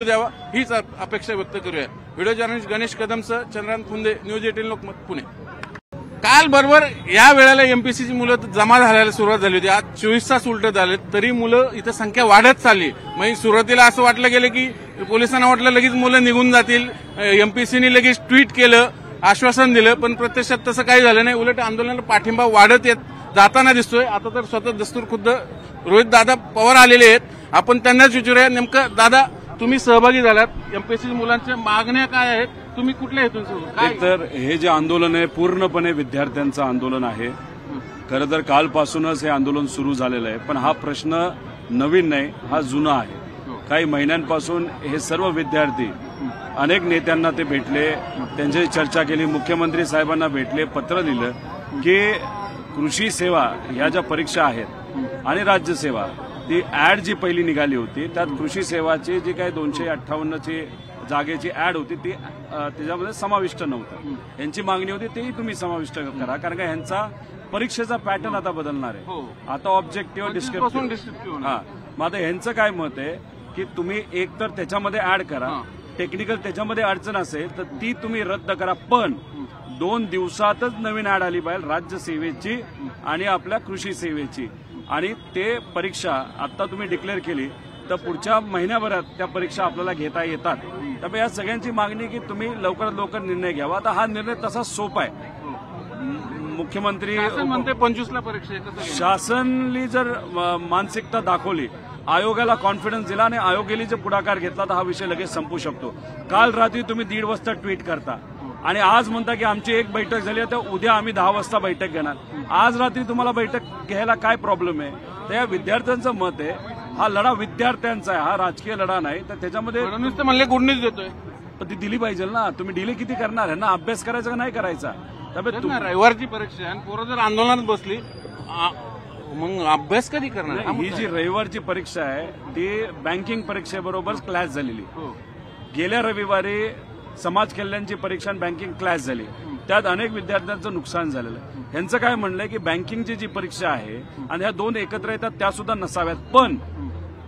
द्यावा हीच अपेक्षा व्यक्त करूया। व्हिडिओ जर्नलिस्ट गणेश कदमसह चंद्रकांत खुंदे, न्यूज 18 लोकमत, पुणे। काल बरोबर या वेळेला एमपीएससीची मुलं जमा झाल्याला सुरुवात झाली होती। आज 24 तास उलट झाले तरी मुलं इथं संख्या वाढत चालली। मग सुरुवातीला असं वाटलं गेलं की पोलिसांना वाटलं लगेच मुलं निघून जातील, एमपीएससीने लगेच ट्विट केलं, आश्वासन दिलं, पण प्रत्यक्षात तसं काही झालं नाही। उलट आंदोलनाला पाठिंबा वाढत येत जाताना दिसतोय। आता तर स्वतः दस्तूरखुद्द रोहित दादा पवार आलेले आहेत, आपण त्यांनाच विचारूया नेमकं दादा तुम्ही सहभागी झालात, एमपीएससी मुलांच्या मागण्या काय आहेत, तुम्ही कुठल्या हेतून तर हे जे आंदोलन आहे पूर्णपणे विद्यार्थ्यांचं आंदोलन आहे। खरं तर कालपासूनच हे आंदोलन सुरू झालेलं आहे, पण हा प्रश्न नवीन नाही, हा जुना आहे। काही महिन्यांपासून हे सर्व विद्यार्थी अनेक नेत्यांना ते भेटले, त्यांची चर्चा केली, मुख्यमंत्री साहेबांना भेटले, पत्र लिहिलं की कृषी सेवा ह्या ज्या परीक्षा आहेत आणि राज्यसेवा ती ऍड जी पहिली निघाली होती त्यात कृषी सेवाची जी काही 258ची जागेची ऍड होती ती त्याच्यामध्ये समाविष्ट नव्हतं। यांची मागणी होती तेही तुम्ही समाविष्ट करा, कारण का ह्यांचा परीक्षेचा पॅटर्न आता बदलणार आहे। आता ऑब्जेक्टिव्ह डिस्क्रिप्टिव्ह मग आता ह्यांचं काय मत आहे की तुम्ही एक तर त्याच्यामध्ये ऍड करा, टेक्निकल त्याच्यामध्ये अडचण असेल तर ती तुम्ही रद्द करा, पण 2 दिवसातच नवीन ऍड आली पाहिजे राज्यसेवेची आणि आपल्या कृषी सेवेची। आणि ते परीक्षा आता तुम्ही डिक्लेअर केली तर पुढच्या महिन्याभरात त्या परीक्षा आपल्याला घेता येतात। त्यामुळे या सगळ्यांची मागणी की तुम्ही लवकरात लवकर निर्णय घ्यावा। आता हा निर्णय तसा सोपा आहे, मुख्यमंत्री म्हणते 25ला परीक्षा, शासनाने जर मानसिकता दाखवली, आयोगाला कॉन्फिडन्स दिला आणि आयोगाने जर पुढाकार घेतला तर हा विषय लगेच संपू शकतो। काल रात्री तुम्ही 1:30 वाजता ट्विट करता आणि आज म्हणता की आमची एक बैठक झाली तर उद्या आम्ही 10 वाजता बैठक घेणार। आज रात्री तुम्हाला बैठक घ्यायला काय प्रॉब्लेम आहे? तर या विद्यार्थ्यांचं मत आहे, हा लढा विद्यार्थ्यांचा आहे, हा राजकीय लढा नाही। तर त्याच्यामध्ये म्हणले गुड न्यूज देतोय, पण ती दिली पाहिजे ना, तुम्ही डिले किती करणार आहे ना, अभ्यास करायचा का नाही करायचा? त्यामुळे रविवारची परीक्षा आहे आणि पोरं जर आंदोलनात बसली मग अभ्यास कधी करणार? ही जी रविवारची परीक्षा आहे ती बँकिंग परीक्षेबरोबर क्लॅश झालेली। गेल्या रविवारी समाज कल्याणची परीक्षा आणि बँकिंग क्लॅश झाली, त्यात अनेक विद्यार्थ्यांचं नुकसान झालेलं आहे। ह्यांचं काय म्हणलंय की बँकिंगची जी परीक्षा आहे आणि ह्या 2 एकत्र येतात त्या सुद्धा नसाव्यात, पण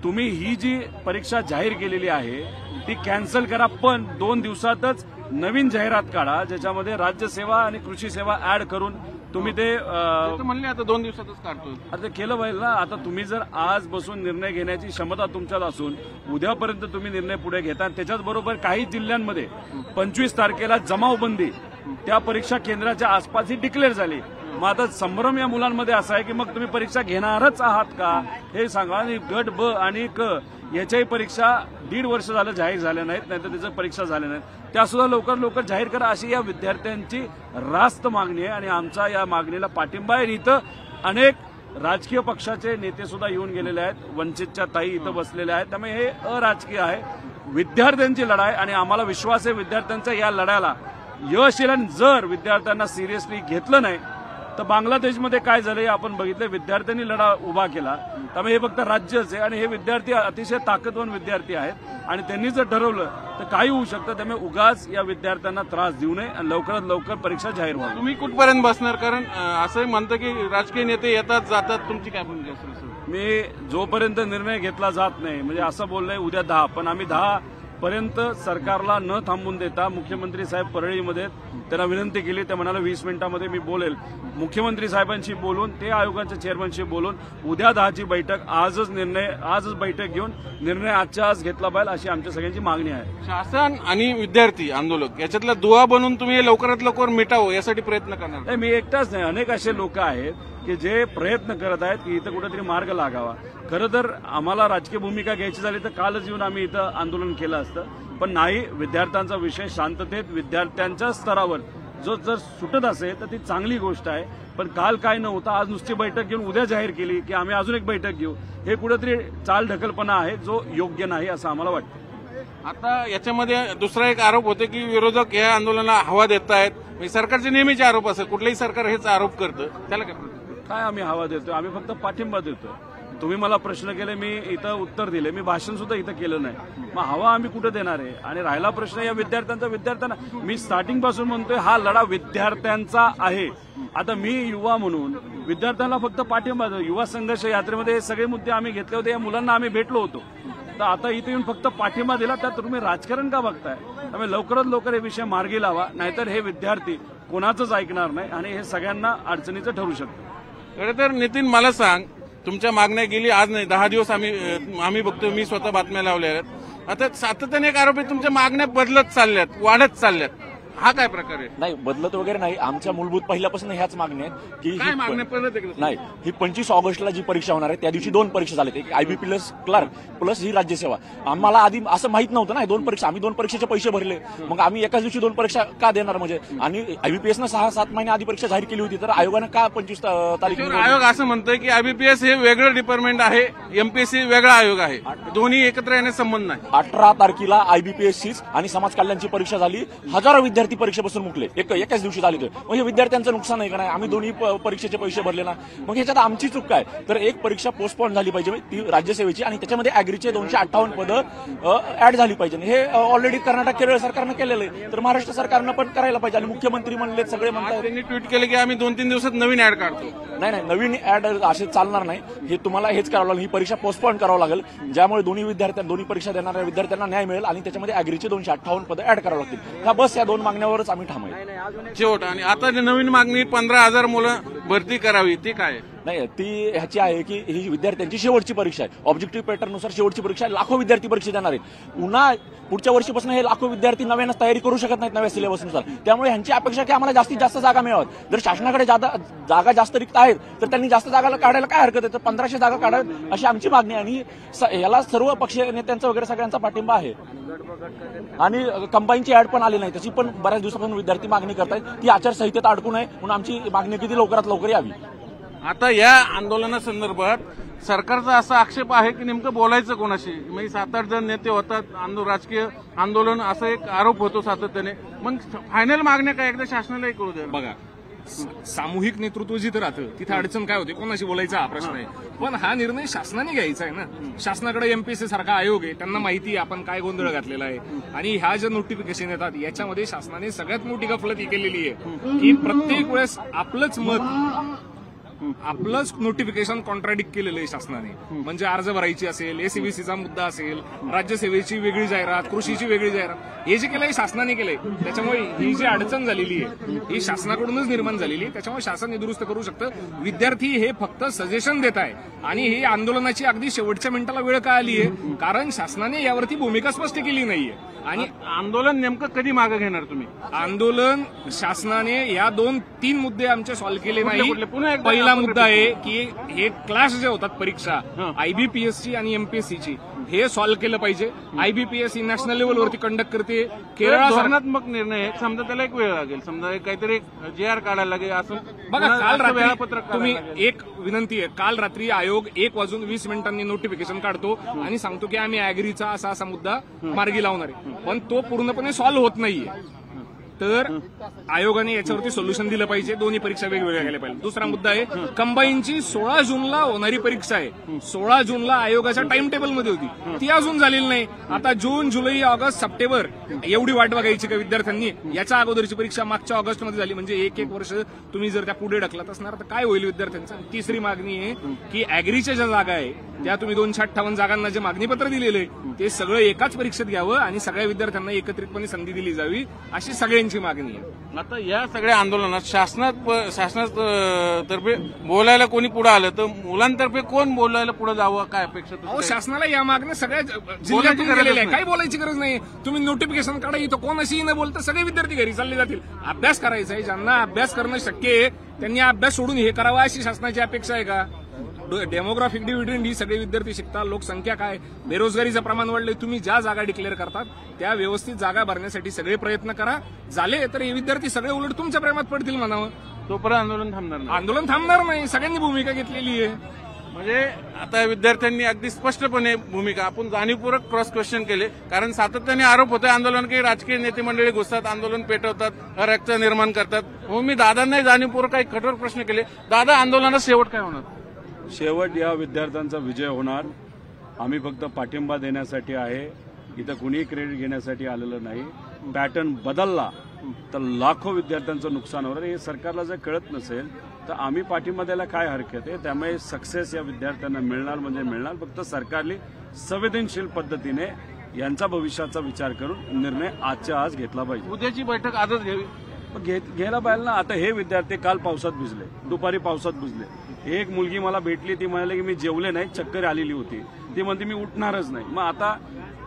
तुम्ही ही जी परीक्षा जाहीर केलेली आहे ती कॅन्सल करा, पण 2 दिवसातच नवीन जाहिरात काढा ज्याच्यामध्ये राज्यसेवा आणि कृषी सेवा ऍड करून तुम्ही ते म्हणले आता 2 दिवसातच काढतो। आता केलं पाहिजे ना। आता तुम्ही जर आज बसून निर्णय घेण्याची क्षमता तुमच्यात असून उद्यापर्यंत तुम्ही निर्णय पुढे घेता, त्याच्याच बरोबर काही जिल्ह्यांमध्ये 25 तारखेला जमावबंदी त्या परीक्षा केंद्राच्या आसपास ही डिक्लेअर झाली। मग आता संभ्रम या मुलांमध्ये असा आहे की मग तुम्ही परीक्षा घेणारच आहात का हे सांगा। आणि गट ब आणि क याच्याही परीक्षा 1.5 वर्ष झालं जाहीर झाल्या नाहीत, नाहीतर त्याच्या परीक्षा झाल्या नाहीत, त्या सुद्धा लवकर जाहीर करा, अशी या विद्यार्थ्यांची रास्त मागणी आहे। आणि आमचा या मागणीला पाठिंबा आहे। इथं अनेक राजकीय पक्षाचे नेते सुद्धा येऊन गेलेले आहेत, वंचितच्या ताई इथं बसलेल्या आहेत, त्यामुळे हे अराजकीय आहे, विद्यार्थ्यांची लढाई आणि आम्हाला विश्वास आहे विद्यार्थ्यांचा या लढ्याला यश येईल। आणि जर विद्यार्थ्यांना सिरियसली घेतलं नाही तर बांगलादेशमध्ये काय झालं आपण बघितलं, विद्यार्थ्यांनी लढा उभा केला, त्यामुळे हे फक्त राज्यच आहे आणि हे विद्यार्थी अतिशय ताकदवान विद्यार्थी आहेत आणि त्यांनी जर ठरवलं तर काही होऊ शकतं। त्यामुळे उगाच या विद्यार्थ्यांना त्रास देऊ नये आणि लवकरात लवकर परीक्षा जाहीर व्हावी। तुम्ही कुठपर्यंत बसणार? कारण असंही म्हणतं की राजकीय नेते येतात जातात, तुमची काय भूमिका असेल? मी जोपर्यंत निर्णय घेतला जात नाही, म्हणजे असं बोललंय उद्या 10, पण आम्ही 10 पर्यंत सरकारला न थांबून देता मुख्यमंत्री साहेब परळीमध्ये त्यांना विनंती केली, ते म्हणाले 20 मिनिटांमध्ये मी बोलेल, मुख्यमंत्री साहेबांशी बोलून ते आयोगाच्या चेअरमनशी बोलून उद्या 10ची बैठक, आजच बैठक घेऊन निर्णय आजच्या आज घेतला पाहिजे अशी आमच्या सगळ्यांची मागणी आहे। शासन आणि विद्यार्थी आंदोलक याच्यातला दुवा बनून तुम्ही लवकरात लवकर मिटावं यासाठी प्रयत्न करणार? मी एकटाच नाही, अनेक असे लोक आहेत की जे प्रयत्न करत आहेत की इथं कुठेतरी मार्ग लागावा। खरं तर आम्हाला राजकीय भूमिका घ्यायची झाली तर कालच येऊन आम्ही इथं आंदोलन केलं असतं, पण नाही, विद्यार्थ्यांचा विषय शांततेत विद्यार्थ्यांच्या स्तरावर जो जर सुटत असेल तर ती चांगली गोष्ट आहे। पण काल काय नव्हतं, आज नुसती बैठक घेऊन उद्या जाहीर केली की आम्ही अजून एक बैठक घेऊ, हे कुठेतरी चाल ढकलपणा आहे जो योग्य नाही असं आम्हाला वाटतं। आता याच्यामध्ये दुसरा एक आरोप होते की विरोधक या आंदोलनाला हवा देत आहेत, सरकारचे नेहमीचे आरोप असेल, कुठलंही सरकार हेच आरोप करतं, त्याला काय आम्ही हवा देतोय? आम्ही फक्त पाठिंबा देतोय। तुम्ही मला प्रश्न केले, मी इथं उत्तर दिले, मी भाषण सुद्धा इथं केलं नाही, मग हवा आम्ही कुठे देणार आहे? आणि राहिला प्रश्न या विद्यार्थ्यांना मी स्टार्टिंग पासून म्हणतोय हा लढा विद्यार्थ्यांचा आहे। आता मी युवा म्हणून विद्यार्थ्यांना फक्त पाठिंबा, युवा संघर्ष यात्रेमध्ये हे सगळे मुद्दे आम्ही घेतले होते, या मुलांना आम्ही भेटलो होतो, तर आता इथे येऊन फक्त पाठिंबा दिला, त्यात तुम्ही राजकारण का बघताय? त्यामुळे लवकरात लवकर हे विषय मार्गी लावा, नाहीतर हे विद्यार्थी कोणाचंच ऐकणार नाही आणि हे सगळ्यांना अडचणीचं ठरू शकतं. खरं तर नितीन, मला सांग, तुमच्या मागण्या गेली आज नाही 10 दिवस आम्ही बघतो, मी स्वतः बातम्या लावल्या आहेत. आता सातत्याने एक आरोप आहे, तुमच्या मागण्या बदलत चालल्यात, वाढत चालल्यात. हा काय प्रकार आहे? नाही, बदलत वगैरे नाही. आमच्या मूलभूत पहिल्यापासून ह्याच मागण्या आहेत की काय मागण्या परत एकदा? नाही, ही 25 ऑगस्टला जी परीक्षा होणार आहे त्या दिवशी 2 परीक्षा झाल्यात, एक IB+ क्लर्क प्लस ही राज्यसेवा. आम्हाला आधी असं माहित नव्हतं ना 2 परीक्षा, आम्ही 2 परीक्षेचे पैसे भरले, मग आम्ही एकाच दिवशी 2 परीक्षा का देणार? म्हणजे आणि IBPS 6-7 महिने आधी परीक्षा जाहीर केली होती, तर आयोगानं का 25 तारीख? आयोग असं म्हणतोय की IBPS हे वेगळं डिपार्टमेंट आहे, MPSC वेगळा आयोग आहे, दोन्ही एकत्र येण्याचा संबंध नाही. 18 तारखेला IBPSC's आणि समाज कल्याणची परीक्षा झाली, हजारो विद्यार्थी परीक्षेपासून मुकले, एकाच दिवशी झाले. म्हणजे विद्यार्थ्यांचं नुकसान आहे का नाही? आम्ही दोन्ही परीक्षेचे पैसे भरले ना, मग ह्याच्यात आमची चूक काय? तर एक परीक्षा पोस्टपोन झाली पाहिजे, ती राज्यसेवेची, आणि त्याच्यामध्ये अॅग्रीचे 258 पदं ऍड झाली पाहिजे. हे ऑलरेडी कर्नाटक, केरळ सरकारनं केलेलं आहे, तर महाराष्ट्र सरकारनं पण करायला पाहिजे. आणि मुख्यमंत्री म्हणले, सगळे म्हणतात, त्यांनी ट्विट केलं की आम्ही 2-3 दिवसात नवीन ऍड काढतो. नाही, नवीन ऍड असे चालणार नाही. हे तुम्हाला हेच करावं लागेल, ही परीक्षा पोस्टपोन करावं लागेल, ज्यामुळे दोन्ही परीक्षा देणाऱ्या विद्यार्थ्यांना न्याय मिळेल, आणि त्याच्यामध्ये अॅग्रीचे 258 पदं ऍड करावं लागतील. हा बस, या 2 मागण्यावरच आम्ही ठाम आहे. शेवट. आणि आता जी नवीन मागणी 15,000 मुलं भरती करावी, ती काय? नाही, ती ह्याची आहे की ही विद्यार्थ्यांची शेवटची परीक्षा आहे. ऑब्जेक्टिव्ह पॅटर्ननुसार शेवटची परीक्षा आहे. लाखो विद्यार्थी परीक्षा देणार आहेत. पुन्हा पुढच्या वर्षीपासून हे लाखो विद्यार्थी नव्यानं तयारी करू शकत नाहीत नव्या सिलेबसनुसार. त्यामुळे ह्यांची अपेक्षा की आम्हाला जास्तीत जास्त जागा मिळाव्यात. जर शासनाकडे जागा जास्त रिक्त आहेत तर त्यांनी जास्त जागा काढायला काय हरकत आहे? तर 1500 जागा काढाव्यात अशी आमची मागणी आहे, आणि याला सर्व पक्षीय नेत्यांचा वगैरे सगळ्यांचा पाठिंबा आहे. आणि कंबाईनची ऍड पण आली नाही, त्याची पण बऱ्याच दिवसापासून विद्यार्थी मागणी करतायत. ती आचारसंहितेत अडकू नये म्हणून आमची मागणी किती लवकरात लवकर यावी. आता या आंदोलनासंदर्भात सरकारचा असा आक्षेप आहे की नेमकं बोलायचं कोणाशी? म्हणजे 7-8 जण नेते होतात, राजकीय आंदोलन, असा एक आरोप होतो सातत्याने. मग फायनल मागण्या काय एकदा शासनालाही कळू द्या. बघा, सामूहिक नेतृत्व जिथं राहतं तिथं अडचण काय होते, कोणाशी बोलायचा हा प्रश्न आहे. पण हा निर्णय शासनाने घ्यायचा आहे ना. शासनाकडे MPSC सारखा आयोग आहे, त्यांना माहिती आहे आपण काय गोंधळ घातलेला आहे. आणि ह्या ज्या नोटिफिकेशन येतात याच्यामध्ये शासनाने सगळ्यात मोठी गफलत ही केलेली आहे की प्रत्येक वेळेस आपलंच नोटिफिकेशन कॉन्ट्राडिक्ट केलेलं आहे शासनाने. म्हणजे अर्ज भरायची असेल, SCBCचा मुद्दा असेल, राज्यसेवेची वेगळी जाहिरात, कृषीची वेगळी जाहिरात, हे जे केलंय शासनाने केलंय. त्याच्यामुळे ही जी अडचण झालेली आहे ही शासनाकडूनच निर्माण झालेली आहे. त्याच्यामुळे शासन हे दुरुस्त करू शकतं. विद्यार्थी हे फक्त सजेशन देत आहे. आणि ही आंदोलनाची अगदी शेवटच्या मिनिटाला वेळ का आली आहे? कारण शासनाने यावरती भूमिका स्पष्ट केली नाहीये. आणि आंदोलन नेमकं कधी मागे घेणार तुम्ही? आंदोलन शासनाने या 2-3 मुद्दे आमचे सॉल्व्ह केले नाही. पुन्हा एकदा पहिला मुद्दा आहे की हे क्लास जे होतात परीक्षा IBPSची आणि MPSCची, हे सॉल्व्ह केलं पाहिजे. IBPSC नॅशनल लेव्हलवरती कंडक्ट करते. केरळ धोरणात्मक निर्णय आहे, समजा त्याला एक वेळ लागेल, समजा काहीतरी GR काढायला लागेल असं. बघा, काल रात्री वेळापत्रक तुम्ही एक विनंती आहे, काल रात्री आयोग 1:20 नोटिफिकेशन काढतो आणि सांगतो की आम्ही अॅग्रीचा असा मुद्दा मार्गी लावणार आहे, पण तो पूर्णपणे सॉल्व्ह होत नाहीये. तर आयोगाने याच्यावरती सोल्युशन दिलं पाहिजे. दोन्ही परीक्षा वेगवेगळ्या केल्या पाहिजे. दुसरा मुद्दा आहे, कंबाईनची 16 जूनला होणारी परीक्षा आहे. 16 जूनला आयोगाच्या टाइम टेबलमध्ये होती, ती अजून झालेली नाही. आता जून, जुलै, ऑगस्ट, सप्टेंबर एवढी वाट बघायची का विद्यार्थ्यांनी? याच्या अगोदरची परीक्षा मागच्या ऑगस्टमध्ये झाली. म्हणजे एक वर्ष तुम्ही जर त्या पुढे ढकलत असणार तर काय होईल विद्यार्थ्यांचं? तिसरी मागणी आहे की अॅग्रीच्या ज्या जागा आहे त्या तुम्ही 258 जागांना जे मागणीपत्र दिलेलं आहे ते सगळं एकाच परीक्षेत घ्यावं आणि सगळ्या विद्यार्थ्यांना एकत्रितपणे संधी दिली जावी, अशी सगळ्यांची मागणी आहे. आता या सगळ्या आंदोलनात शासनातर्फे बोलायला कोणी पुढे आलं तर मुलांतर्फे कोण बोलायला पुढे जावं, काय अपेक्षा? अहो, शासनाला या मागण्या सगळ्या जिल्ह्यातून गेलेल्या आहे. काही बोलायची गरज नाही. तुम्ही नोटिफिकेशन काढा, इथं कोणाशीही न बोलता सगळे विद्यार्थी घरी चालले जातील. अभ्यास करायचा आहे, ज्यांना अभ्यास करणं शक्य आहे त्यांनी अभ्यास सोडून हे करावं अशी शासनाची अपेक्षा आहे का? डेमोग्राफिक डिव्हिडंड ही सगळे विद्यार्थी शिकतात. लोकसंख्या काय, बेरोजगारीचं प्रमाण वाढलंय. तुम्ही ज्या जागा डिक्लेअर करतात त्या व्यवस्थित जागा भरण्यासाठी सगळे प्रयत्न करा. झाले तर हे विद्यार्थी सगळे उलट तुमच्या प्रेमात पडतील म्हणावं. तोपर्यंत आंदोलन थांबणार नाही. आंदोलन थांबणार नाही. सगळ्यांनी भूमिका घेतलेली आहे. म्हणजे आता विद्यार्थ्यांनी अगदी स्पष्टपणे भूमिका, आपण जाणीवपूर्वक क्रॉस क्वेश्चन केले, कारण सातत्याने आरोप होते आंदोलन की राजकीय नेते मंडळी घुसतात, आंदोलन पेटवतात, रक्त निर्माण करतात. म्हणून मी दादांनाही जाणीवपूर्वक काही कठोर प्रश्न केले. दादा, आंदोलनात शेवट काय होणार? शेवट या विद्यार्थ्यांचा विजय होणार. आम्ही फक्त पाठिंबा देण्यासाठी आहे, इथं कुणीही क्रेडिट घेण्यासाठी आलेलं नाही. पॅटर्न बदलला तर लाखो विद्यार्थ्यांचं नुकसान होणार. हे सरकारला जर कळत नसेल तर आम्ही पाठिंबा द्यायला काय हरकत आहे? त्यामुळे सक्सेस या विद्यार्थ्यांना मिळणार म्हणजे मिळणार. फक्त सरकारने संवेदनशील पद्धतीने यांचा भविष्याचा विचार करून निर्णय आजच्या आज घेतला पाहिजे. उद्याची बैठक आजच घ्यावी. घ्यायला पाहिजे ना. आता हे विद्यार्थी काल पावसात भिजले, दुपारी पावसात भिजले. एक मुलगी मला भेटली, ती म्हणाली की मी जेवले नाही, चक्कर आलेली होती, ती म्हणते मी उठणारच नाही. मग आता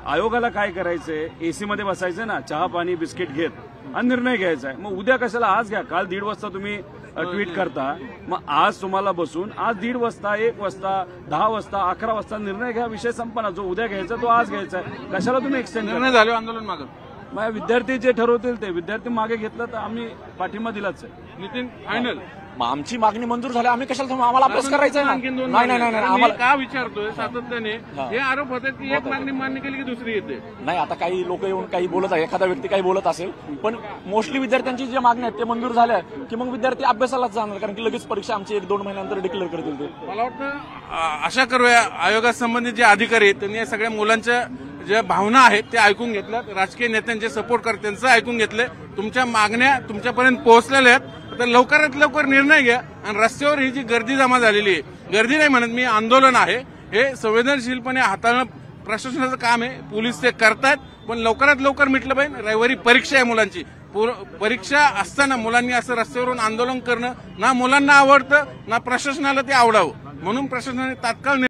आयोगाला काय करायचंय, एसी मध्ये बसायचंय ना, चहा पाणी बिस्किट घेत आणि निर्णय घ्यायचा आहे. मग उद्या कशाला आज घ्या. काल 1:30 वाजता तुम्ही ट्विट करता, मग आज तुम्हाला बसून आज 1:30 वाजता, 1 वाजता, 10 वाजता, 11 वाजता निर्णय घ्या. विषय संपला. जो उद्या घ्यायचा तो आज घ्यायचा आहे. कशाला तुम्ही एक्सटेंड निर्णय झाले आंदोलन मागं. मग विद्यार्थी जे ठरवतील ते. विद्यार्थी मागे घेतलं तर आम्ही पाठिंबा दिलाच आहे. नितीन फायनल. मग आमची मागणी मंजूर झाली, आम्ही कशाला थांबू? आम्हाला अभ्यास करायचा आहे आणखीन ना. दोन नाही मागण्या. नाही नाही कारण आम्हाला मी का विचारतोय सातत्याने, हे आरोप होतात की एक मागणी मान्य केली की दुसरी येते. नाही. आता काही लोक येऊन काही बोलत आहे, एखादा व्यक्ती काही बोलत असेल, पण मोस्टली विद्यार्थ्यांची जे मागण्या आहेत ते मंजूर झाल्या की मग विद्यार्थी अभ्यासालाच जाणार, कारण की लगेच परीक्षा आमची 1-2 महिन्यानंतर डिक्लेअर करतील ते. मला वाटतं अशा करूया, आयोगासंबंधित जे अधिकारी आहेत त्यांनी या सगळ्या मुलांच्या ज्या भावना आहेत त्या ऐकून घेतल्यात, राजकीय नेत्यांचे सपोर्ट करत्यांचं ऐकून घेतलंय, तुमच्या मागण्या तुमच्यापर्यंत पोहोचलेल्या आहेत. तर लवकरात लवकर निर्णय घ्या. आणि रस्त्यावर ही जी गर्दी जमा झालेली आहे, गर्दी नाही म्हणत मी, आंदोलन आहे, हे संवेदनशीलपणे हाताळणं प्रशासनाचं काम आहे. पोलीस ते करतायत, पण लवकरात लवकर मिटलं पाहिजे. रविवारी परीक्षा आहे मुलांची. परीक्षा असताना मुलांनी असं रस्त्यावरून आंदोलन करणं ना मुलांना आवडतं ना प्रशासनाला ते आवडावं. म्हणून प्रशासनाने तात्काळ